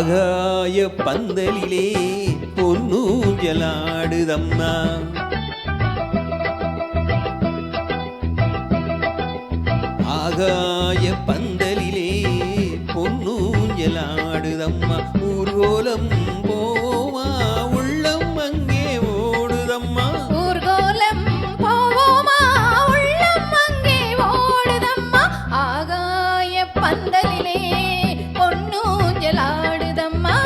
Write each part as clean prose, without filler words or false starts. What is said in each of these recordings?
ஆகாய பந்தலிலே பொன்னூஞ்சலாடுதம்மா ஆகாய பந்தலிலே பொன்னூஞ்சலாடுதம்மா ஊர்கோலம் போமா உள்ளம் அங்கே ஓடுதம்மா ஊர்கோலம் போவோமா உள்ளம் அங்கே ஓடுதம்மா ஆகாய பந்தலிலே பொன்னூஞ்சலாடுதம்மா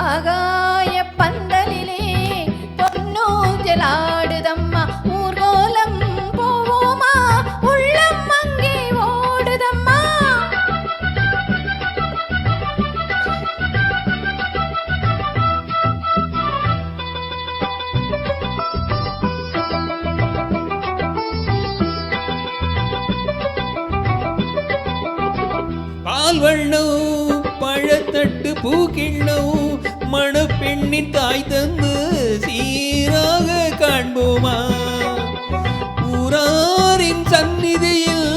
ஆகாய பந்தலிலே பொன்னூஞ்சலாடுதம்மா ஊர்கோலம் போவோமா உள்ளம் அங்கே ஓடுதம்மா பால் வண்ணம் பழத்தட்டு பூக்கிண்ணம் மணப்பெண்ணின் தாய் தந்து சீராக காண்போமா ஊராரின் சந்நிதியில்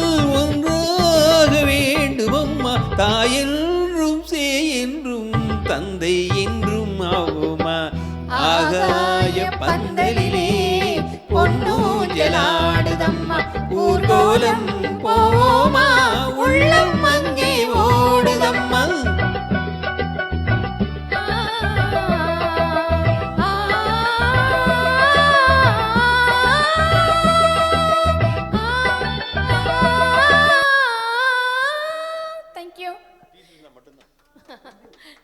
ஒன்றாக வேண்டுமம்மா தாயென்றும் சேயென்றும் தந்தை என்றும் ஆவோமா ஆகாய பந்தலிலே பொன்னூஞ்சலாடுதம்மா ஊர்கோலம் போவோமா உள்ளம் அங்கே ஓடுதம்மா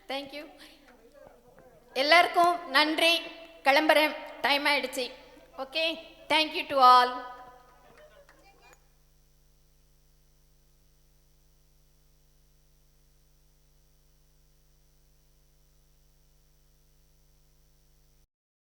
தேங்க்யூ எல்லாருக்கும் நன்றி கிளம்புறேன் டைம் ஆயிடுச்சு ஓகே தேங்க்யூ டு ஆல்